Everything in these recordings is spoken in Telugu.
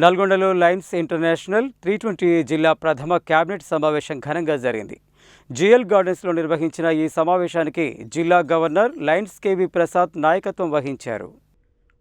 నల్గొండలో లయన్స్ ఇంటర్నేషనల్ 320 జిల్లా ప్రథమ కేబినెట్ సమావేశం ఘనంగా జరిగింది. జిఎల్ గార్డెన్స్లో నిర్వహించిన ఈ సమావేశానికి జిల్లా గవర్నర్ లయన్స్ కేవి ప్రసాద్ నాయకత్వం వహించారు.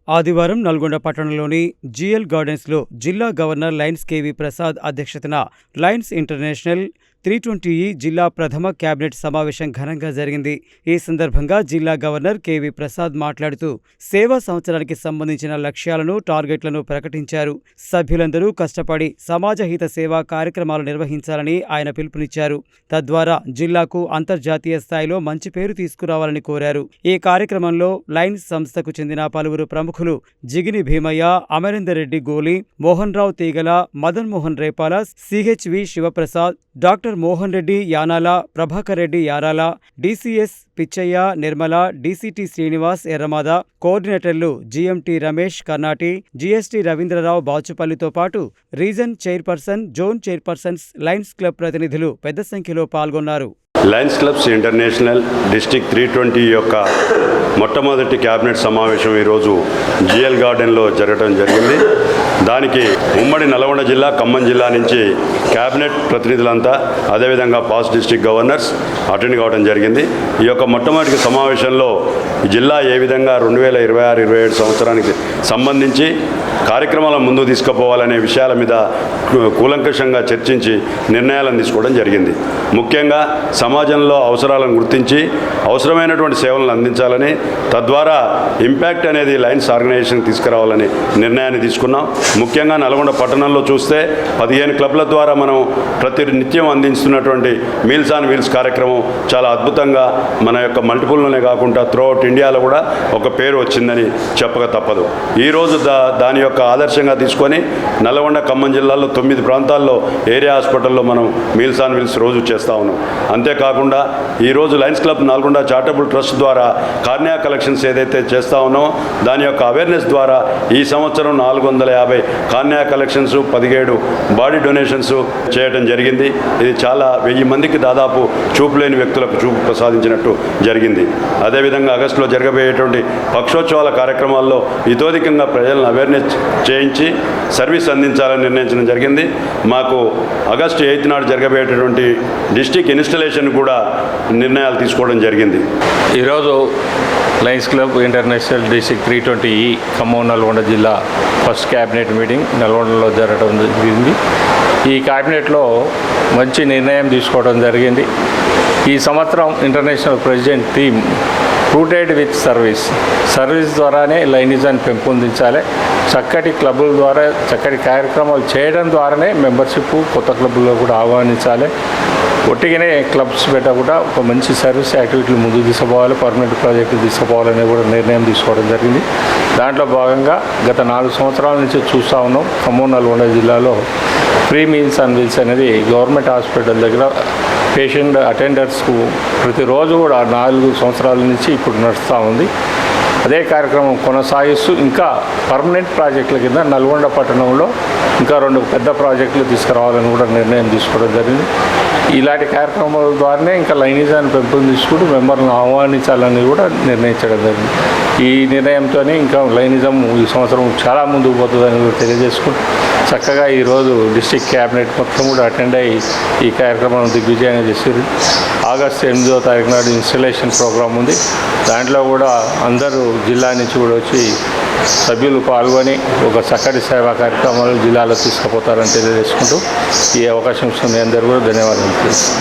ఆదివారం నల్గొండ పట్టణంలోని జిఎల్ గార్డెన్స్లో జిల్లా గవర్నర్ లయన్స్ కేవి ప్రసాద్ అధ్యక్షతన లయన్స్ ఇంటర్నేషనల్ 320 జిల్లా ప్రథమ కేబినెట్ సమావేశం ఘనంగా జరిగింది. ఈ సందర్భంగా జిల్లా గవర్నర్ కేవి ప్రసాద్ మాట్లాడుతూ సేవా సంవత్సరానికి సంబంధించిన లక్ష్యాలను, టార్గెట్లను ప్రకటించారు. సభ్యులందరూ కష్టపడి సమాజహిత సేవా కార్యక్రమాలు నిర్వహించాలని ఆయన పిలుపునిచ్చారు. తద్వారా జిల్లాకు అంతర్జాతీయ స్థాయిలో మంచి పేరు తీసుకురావాలని కోరారు. ఈ కార్యక్రమంలో లయన్స్ సంస్థకు చెందిన పలువురు ప్రముఖులు జిగిని భీమయ్య, అమరేందర్ రెడ్డి గోలి, Mohan Rao Teegala, Madan Mohan Repala, CHV Sivaprasad, doctor Mohan Reddy Yanala, Prabhakar Reddy Yarala, DCS Pichaiah Nirmala, DCT Srinivas Erramada, కోఆర్డినేటర్లు జిఎంటి రమేష్ కర్నాటి, జిఎస్టి రవీంద్రరావు బాచుపల్లితో పాటు region chairperson, zone chairpersons, Lions club ప్రతినిధులు పెద్ద సంఖ్యలో పాల్గొన్నారు. లయన్స్ క్లబ్స్ ఇంటర్నేషనల్ డిస్ట్రిక్ట్ 320 యొక్క మొట్టమొదటి క్యాబినెట్ సమావేశం ఈరోజు జిఎల్ గార్డెన్లో జరగడం జరిగింది. దానికి ఉమ్మడి నల్గొండ జిల్లా, ఖమ్మం జిల్లా నుంచి క్యాబినెట్ ప్రతినిధులంతా, అదేవిధంగా పాస్ డిస్ట్రిక్ట్ గవర్నర్స్ అటెండ్ కావడం జరిగింది. ఈ యొక్క మొట్టమొదటి సమావేశంలో జిల్లా ఏ విధంగా 2026-27 సంవత్సరానికి సంబంధించి కార్యక్రమాలను ముందుకు తీసుకుపోవాలనే విషయాల మీద కూలంకషంగా చర్చించి నిర్ణయాలను తీసుకోవడం జరిగింది. ముఖ్యంగా సమాజంలో అవసరాలను గుర్తించి అవసరమైనటువంటి సేవలను అందించాలని, తద్వారా ఇంపాక్ట్ అనేది లయన్స్ ఆర్గనైజేషన్కి తీసుకురావాలని నిర్ణయాన్ని తీసుకున్నాం. ముఖ్యంగా నల్గొండ పట్టణంలో చూస్తే 15 క్లబ్ల ద్వారా మనం ప్రతి నిత్యం అందిస్తున్నటువంటి మీల్స్ ఆన్ వీల్స్ కార్యక్రమం చాలా అద్భుతంగా మన యొక్క మల్టిపుల్లోనే కాకుండా త్రూఅవుట్ ఇండియాలో కూడా ఒక పేరు వచ్చిందని చెప్పక తప్పదు. ఈరోజు దాని యొక్క ఆదర్శంగా తీసుకొని నల్గొండ, ఖమ్మం జిల్లాలో 9 ప్రాంతాల్లో ఏరియా హాస్పిటల్లో మనం మీల్స్ ఆన్ వీల్స్ రోజు చేస్తూ ఉన్నాం. అంతేకాకుండా ఈరోజు Lions club Nalgonda charitable trust ద్వారా కార్నియా కలెక్షన్స్ ఏదైతే చేస్తూ ఉన్నామో దాని యొక్క అవేర్నెస్ ద్వారా ఈ సంవత్సరం 450 కార్నియా కలెక్షన్స్, 17 బాడీ డొనేషన్స్ చేయడం జరిగింది. ఇది చాలా 1000 మందికి దాదాపు చూపు లేని వ్యక్తులకు చూపు ప్రసాదించినట్టు జరిగింది. అదేవిధంగా ఆగస్టులో జరగబోయేటువంటి పక్షోత్సవాల కార్యక్రమాల్లో ఇతోధికంగా ప్రజలను అవేర్నెస్ చేయించి సర్వీస్ అందించాలని నిర్ణయించడం జరిగింది. మాకు ఆగస్టు 8 నాడు జరగబోయేటటువంటి డిస్ట్రిక్ట్ ఇన్స్టలేషన్ కూడా నిర్ణయాలు తీసుకోవడం జరిగింది. ఈరోజు Lions club international district 320 Khammam Nalgonda జిల్లా ఫస్ట్ క్యాబినెట్ మీటింగ్ నల్గొండలో జరగడం జరిగింది. ఈ క్యాబినెట్లో మంచి నిర్ణయం తీసుకోవడం జరిగింది. ఈ సంవత్సరం international president theme rooted with service ద్వారానే లైనిజాన్ని పెంపొందించాలి. చక్కటి క్లబ్బుల ద్వారా చక్కటి కార్యక్రమాలు చేయడం ద్వారానే మెంబర్షిప్ కొత్త క్లబ్బుల్లో కూడా ఆహ్వానించాలి. ఒట్టిగానే క్లబ్స్ పెట్టకుండా ఒక మంచి సర్వీస్ యాక్టివిటీలు ముందుకు తీసుకుపోవాలి, పర్మనెంట్ ప్రాజెక్టులు తీసుకుపోవాలనే కూడా నిర్ణయం తీసుకోవడం జరిగింది. దాంట్లో భాగంగా గత 4 సంవత్సరాల నుంచి చూస్తూ ఉన్నాం. ఖమ్మం నల్గొండ జిల్లాలో ఫ్రీ మీల్స్ ఆన్ వీల్స్ అనేది గవర్నమెంట్ హాస్పిటల్ దగ్గర పేషెంట్ అటెండర్స్కు ప్రతిరోజు కూడా 4 సంవత్సరాల నుంచి ఇప్పుడు నడుస్తూ ఉంది. అదే కార్యక్రమం కొనసాగిస్తూ ఇంకా పర్మనెంట్ ప్రాజెక్టుల కింద నల్గొండ పట్టణంలో ఇంకా 2 పెద్ద ప్రాజెక్టులు తీసుకురావాలని కూడా నిర్ణయం తీసుకోవడం జరిగింది. ఇలాంటి కార్యక్రమాల ద్వారానే ఇంకా లైనిజాన్ని పెంపొందించుకుంటూ మెంబర్లను ఆహ్వానించాలని కూడా నిర్ణయించడం జరిగింది. ఈ నిర్ణయంతోనే ఇంకా లైనిజం ఈ సంవత్సరం చాలా ముందుకు పోతుందని కూడా తెలియజేసుకుంటూ చక్కగా ఈరోజు డిస్ట్రిక్ట్ క్యాబినెట్ మొత్తం కూడా అటెండ్ అయ్యి ఈ కార్యక్రమం దిగ్విజయంగా చేశారు. ఆగస్టు 8వ తారీఖు నాడు ఇన్స్టలేషన్ ప్రోగ్రాం ఉంది. దాంట్లో కూడా అందరూ జిల్లా నుంచి కూడా వచ్చి సభ్యులు పాల్గొని ఒక చక్కటి సేవా కార్యక్రమాలు జిల్లాలో తీసుకుపోతారని తెలియజేసుకుంటూ ఈ అవకాశం ఇచ్చిన మీ అందరూ కూడా ధన్యవాదాలు.